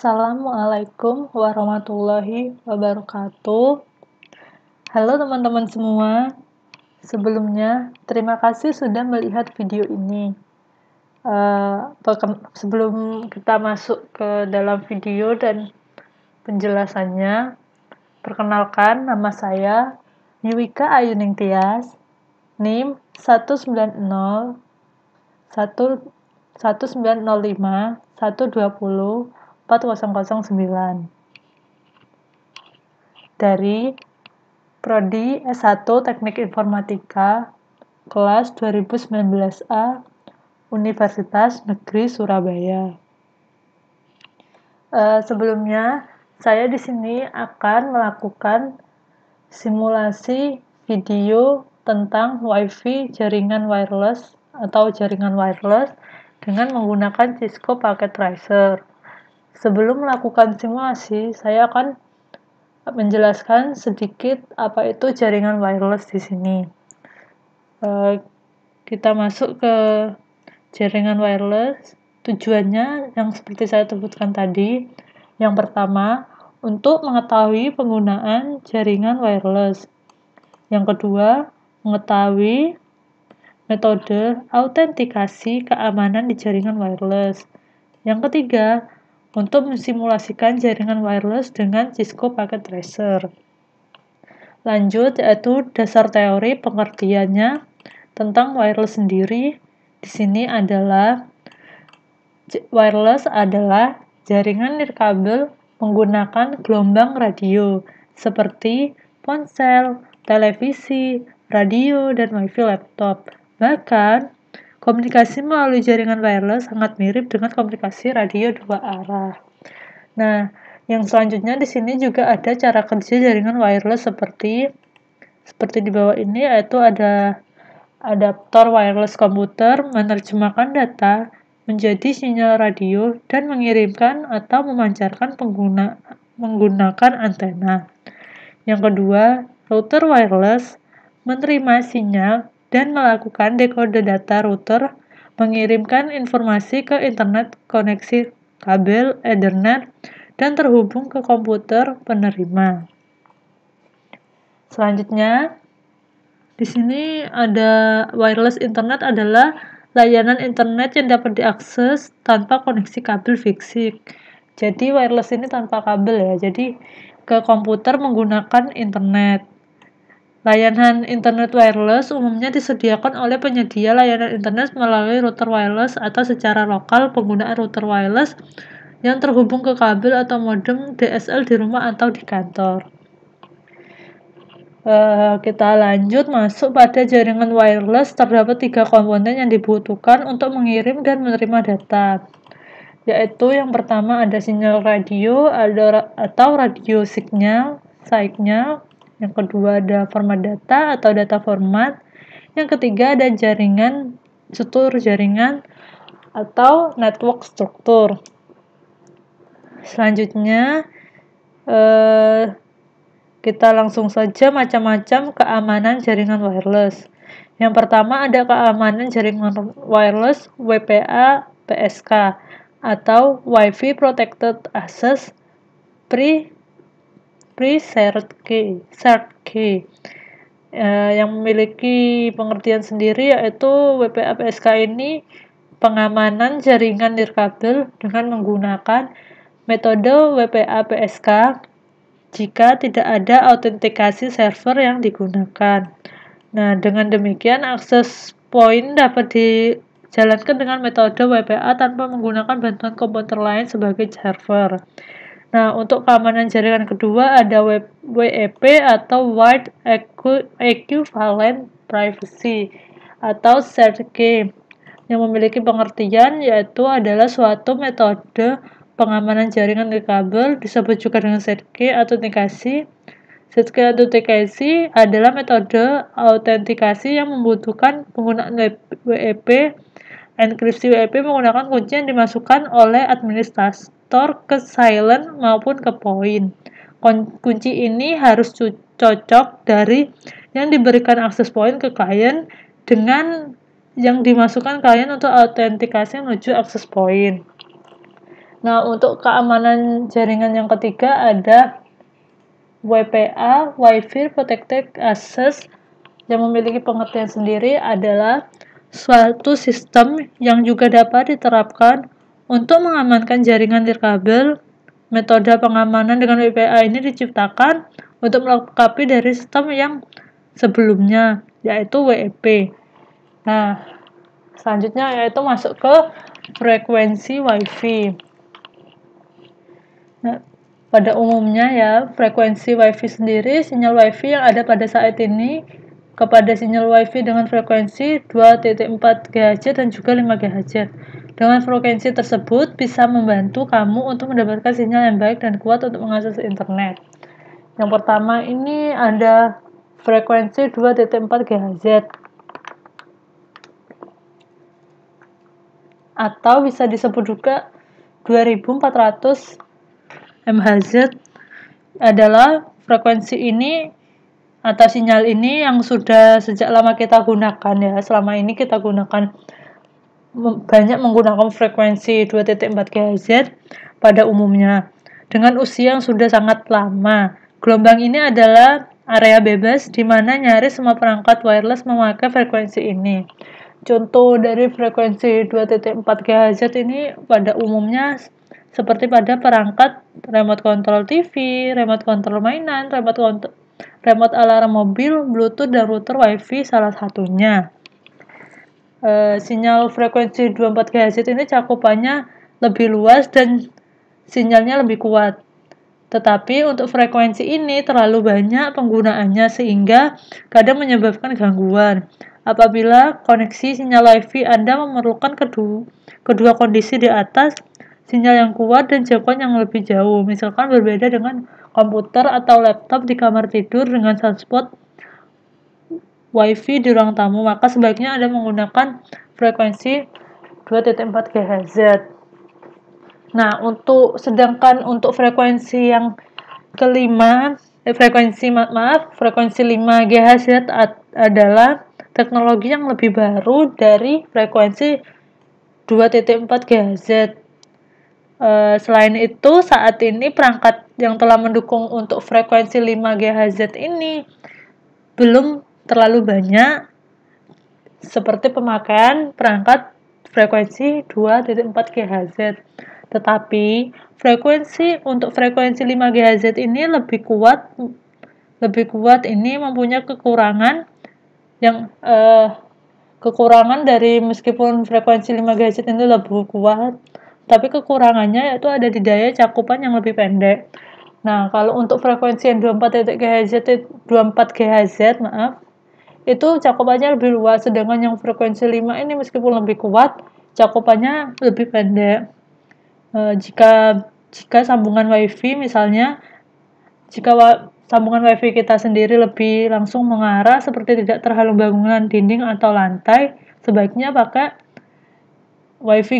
Assalamualaikum warahmatullahi wabarakatuh. Halo teman-teman semua. Sebelumnya, terima kasih sudah melihat video ini. Sebelum kita masuk ke dalam video dan penjelasannya, perkenalkan nama saya Yuwika Ayuning Tias, NIM 190 1905 120 4009 dari Prodi S1 Teknik Informatika kelas 2019A Universitas Negeri Surabaya. Sebelumnya, saya di sini akan melakukan simulasi video tentang WiFi jaringan wireless atau jaringan wireless dengan menggunakan Cisco Packet Tracer. Sebelum melakukan simulasi, saya akan menjelaskan sedikit apa itu jaringan wireless di sini. Kita masuk ke jaringan wireless. Tujuannya yang seperti saya sebutkan tadi. Yang pertama, untuk mengetahui penggunaan jaringan wireless. Yang kedua, mengetahui metode autentikasi keamanan di jaringan wireless. Yang ketiga, untuk mensimulasikan jaringan wireless dengan Cisco Packet Tracer. Lanjut, yaitu dasar teori pengertiannya tentang wireless sendiri. Di sini adalah wireless adalah jaringan nirkabel menggunakan gelombang radio seperti ponsel, televisi, radio, dan wifi laptop. Bahkan, komunikasi melalui jaringan wireless sangat mirip dengan komunikasi radio dua arah. Nah, yang selanjutnya di sini juga ada cara kerja jaringan wireless seperti di bawah ini, yaitu ada adaptor wireless komputer menerjemahkan data menjadi sinyal radio dan mengirimkan atau memancarkan menggunakan antena. Yang kedua, router wireless menerima sinyal dan melakukan dekode data. Router mengirimkan informasi ke internet koneksi kabel Ethernet dan terhubung ke komputer penerima. Selanjutnya, di sini ada wireless internet adalah layanan internet yang dapat diakses tanpa koneksi kabel fisik. Jadi wireless ini tanpa kabel ya. Jadi ke komputer menggunakan internet. Layanan internet wireless umumnya disediakan oleh penyedia layanan internet melalui router wireless atau secara lokal penggunaan router wireless yang terhubung ke kabel atau modem DSL di rumah atau di kantor. Kita lanjut masuk pada jaringan wireless. Terdapat 3 komponen yang dibutuhkan untuk mengirim dan menerima data, yaitu yang pertama ada sinyal radio atau radio signal. Yang kedua ada format data atau data format. Yang ketiga ada struktur jaringan atau network struktur. Selanjutnya kita langsung saja macam-macam keamanan jaringan wireless. Yang pertama ada keamanan jaringan wireless WPA PSK atau Wi-Fi Protected Access Pre-Shared Key. Yang memiliki pengertian sendiri, yaitu WPA PSK ini pengamanan jaringan nirkabel dengan menggunakan metode WPA PSK jika tidak ada autentikasi server yang digunakan. Nah, dengan demikian akses point dapat dijalankan dengan metode WPA tanpa menggunakan bantuan komputer lain sebagai server. Nah, untuk keamanan jaringan kedua ada WEP atau Wide Equivalent Privacy atau shared key, yang memiliki pengertian yaitu adalah suatu metode pengamanan jaringan nirkabel, disebut juga dengan shared key autentikasi. Shared key autentikasi adalah metode autentikasi yang membutuhkan penggunaan WEP. Enkripsi WEP menggunakan kunci yang dimasukkan oleh administrator ke silent maupun ke point. Kunci ini harus cocok dari yang diberikan akses point ke klien dengan yang dimasukkan klien untuk autentikasi menuju akses point. Nah, untuk keamanan jaringan yang ketiga ada WPA, Wi-Fi Protected Access, yang memiliki pengertian sendiri adalah suatu sistem yang juga dapat diterapkan untuk mengamankan jaringan nirkabel. Metode pengamanan dengan WPA ini diciptakan untuk melengkapi dari sistem yang sebelumnya, yaitu WEP. Nah, selanjutnya yaitu masuk ke frekuensi Wi-Fi. Nah, pada umumnya ya, frekuensi Wi-Fi sendiri, sinyal Wi-Fi yang ada pada saat ini kepada sinyal Wi-Fi dengan frekuensi 2.4 GHz dan juga 5 GHz. Dengan frekuensi tersebut bisa membantu kamu untuk mendapatkan sinyal yang baik dan kuat untuk mengakses internet. Yang pertama ini ada frekuensi 2.4 GHz. Atau bisa disebut juga 2400 MHz adalah frekuensi ini atau sinyal ini yang sudah sejak lama kita gunakan ya. Selama ini kita gunakan banyak menggunakan frekuensi 2.4 GHz pada umumnya. Dengan usia yang sudah sangat lama, gelombang ini adalah area bebas di mana nyaris semua perangkat wireless memakai frekuensi ini. Contoh dari frekuensi 2.4 GHz ini pada umumnya seperti pada perangkat remote control TV, remote control mainan, remote alarm mobil, Bluetooth, dan router Wi-Fi salah satunya. Sinyal frekuensi 24 GHz ini cakupannya lebih luas dan sinyalnya lebih kuat. Tetapi untuk frekuensi ini terlalu banyak penggunaannya sehingga kadang menyebabkan gangguan. Apabila koneksi sinyal Wi-Fi Anda memerlukan kedua kondisi di atas, sinyal yang kuat dan jangkauan yang lebih jauh, misalkan berbeda dengan komputer atau laptop di kamar tidur dengan sunspot Wi-Fi di ruang tamu, maka sebaiknya Anda menggunakan frekuensi 2.4 GHz. Nah, sedangkan untuk frekuensi yang kelima, frekuensi 5 GHz adalah teknologi yang lebih baru dari frekuensi 2.4 GHz. Selain itu, saat ini perangkat yang telah mendukung untuk frekuensi 5 GHz ini belum terlalu banyak seperti pemakaian perangkat frekuensi 2.4 GHz. Tetapi untuk frekuensi 5 GHz ini lebih kuat ini mempunyai kekurangan dari meskipun frekuensi 5 GHz ini lebih kuat, tapi kekurangannya yaitu ada di daya cakupan yang lebih pendek. Nah, kalau untuk frekuensi yang 24 GHz, itu cakupannya lebih luas, sedangkan yang frekuensi 5 ini meskipun lebih kuat, cakupannya lebih pendek. Jika sambungan Wi-Fi misalnya, sambungan Wi-Fi kita sendiri lebih langsung mengarah seperti tidak terhalang bangunan, dinding, atau lantai, sebaiknya pakai Wi-Fi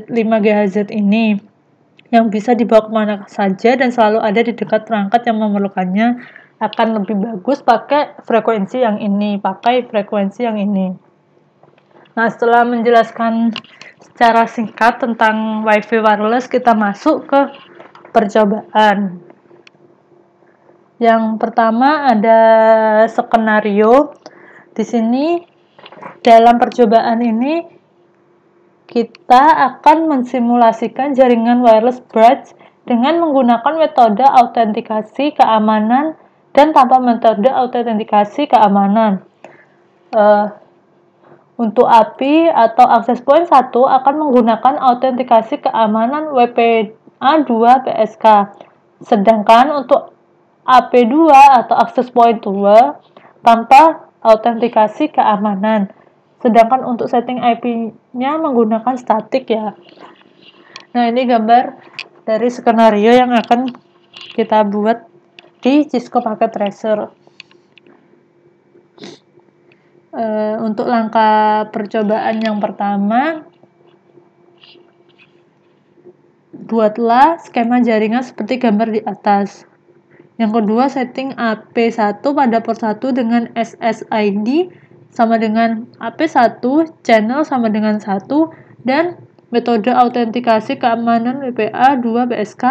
5 GHz ini yang bisa dibawa kemana saja dan selalu ada di dekat perangkat yang memerlukannya. Akan lebih bagus pakai frekuensi yang ini. Nah, setelah menjelaskan secara singkat tentang Wi-Fi wireless, kita masuk ke percobaan. Yang pertama ada skenario. Di sini dalam percobaan ini kita akan mensimulasikan jaringan wireless bridge dengan menggunakan metode autentikasi keamanan dan tanpa metode autentikasi keamanan. Untuk API atau access point 1 akan menggunakan autentikasi keamanan WPA2 PSK. Sedangkan untuk AP2 atau access point 2 tanpa autentikasi keamanan. Sedangkan untuk setting IP-nya menggunakan statik ya. Nah, ini gambar dari skenario yang akan kita buat di Cisco Packet Tracer. Untuk langkah percobaan yang pertama, buatlah skema jaringan seperti gambar di atas. Yang kedua, setting AP1 pada port 1 dengan SSID sama dengan AP1, channel sama dengan 1, dan metode autentikasi keamanan WPA 2 PSK,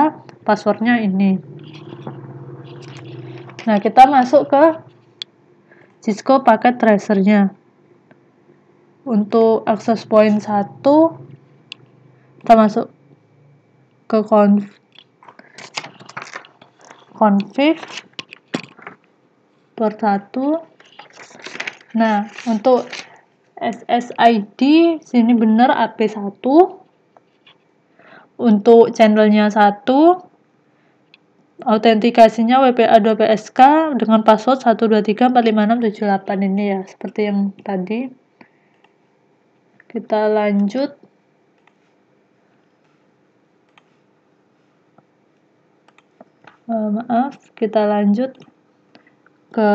passwordnya ini. Nah, kita masuk ke Cisco Packet Tracer-nya. Untuk access point 1, kita masuk ke config port 1. Nah, untuk SSID sini benar AP1. Untuk channelnya 1, autentikasinya WPA 2 PSK dengan password 123456778 ini ya, seperti yang tadi. Kita lanjut. Kita lanjut ke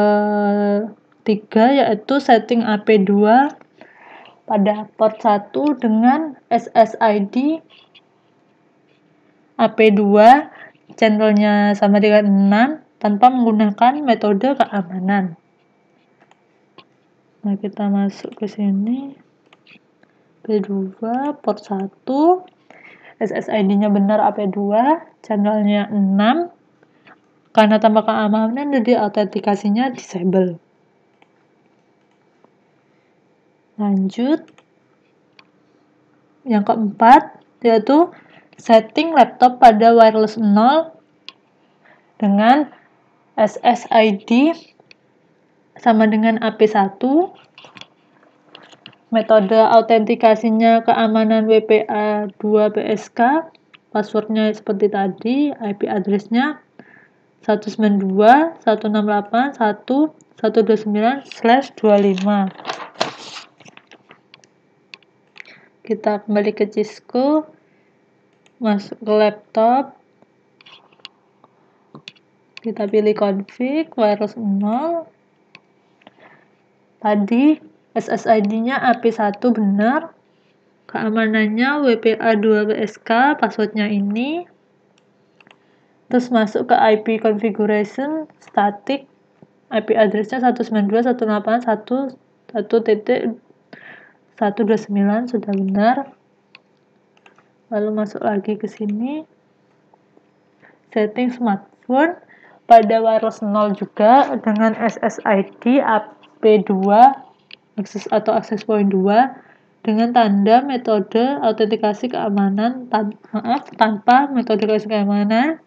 3, yaitu setting AP2 pada port 1 dengan SSID AP2 channelnya sama dengan 6 tanpa menggunakan metode keamanan. Nah, kita masuk ke sini. AP2 port 1, SSID-nya benar AP2, channelnya 6. Karena tanpa keamanan, jadi autentikasinya disable. Lanjut. Yang keempat, yaitu setting laptop pada wireless 0 dengan SSID sama dengan AP1. Metode autentikasinya keamanan WPA 2 PSK, passwordnya seperti tadi, IP address-nya 192.168.1.129/25. Kita kembali ke Cisco, masuk ke laptop, kita pilih config wireless 0. Tadi SSID-nya AP1 benar, keamanannya WPA 2 PSK, passwordnya ini. Terus masuk ke IP configuration static, IP address-nya 192.168.1.129 sudah benar. Lalu masuk lagi ke sini, setting smartphone pada wireless 0 juga dengan SSID AP2 atau access point 2 dengan tanda metode autentikasi keamanan tanpa metode keamanan.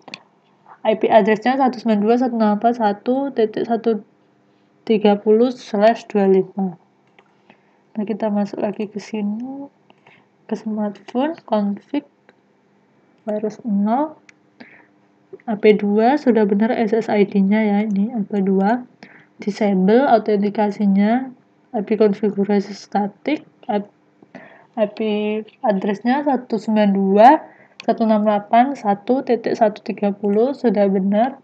IP address-nya 192.168.1.130/25. Nah, kita masuk lagi ke sini, ke smartphone, config wireless 0. AP2 sudah benar SSID-nya ya, ini AP2. Disable autentikasinya, IP konfigurasi static, IP address-nya 192.168.1.130 sudah benar.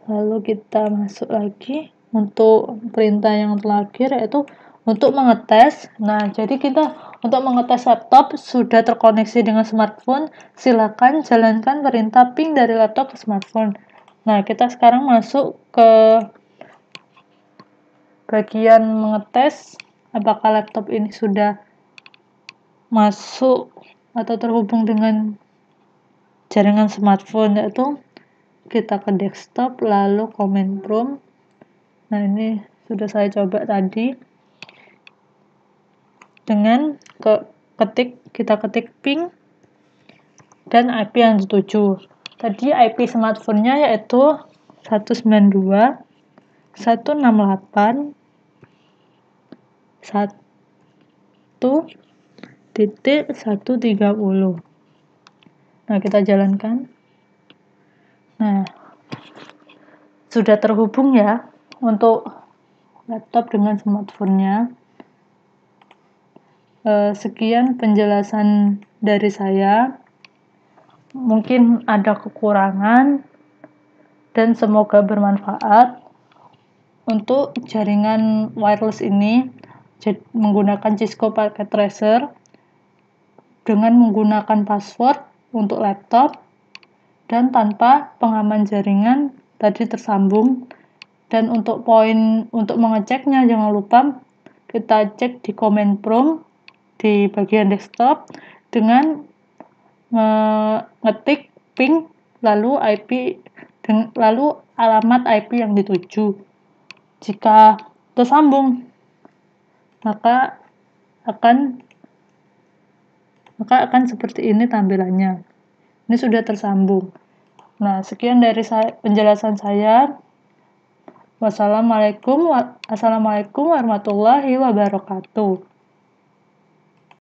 Lalu kita masuk lagi untuk perintah yang terakhir, yaitu untuk mengetes. Nah, jadi kita untuk mengetes laptop sudah terkoneksi dengan smartphone, silakan jalankan perintah ping dari laptop ke smartphone. Nah, kita sekarang masuk ke bagian mengetes apakah laptop ini sudah masuk atau terhubung dengan jaringan smartphone, yaitu kita ke desktop lalu command prompt. Nah, ini sudah saya coba tadi dengan kita ketik ping dan IP yang dituju. Tadi IP smartphone-nya yaitu 192.168.1.130. Nah, kita jalankan. Nah, sudah terhubung ya untuk laptop dengan smartphone-nya. Sekian penjelasan dari saya. Mungkin ada kekurangan dan semoga bermanfaat. Untuk jaringan wireless ini menggunakan Cisco Packet Tracer dengan menggunakan password untuk laptop dan tanpa pengaman jaringan tadi tersambung. Dan untuk poin untuk mengeceknya, jangan lupa kita cek di command prompt di bagian desktop dengan ngetik ping lalu alamat IP yang dituju. Jika tersambung, maka akan seperti ini tampilannya. Ini sudah tersambung. Nah, sekian dari penjelasan saya. Assalamualaikum warahmatullahi wabarakatuh.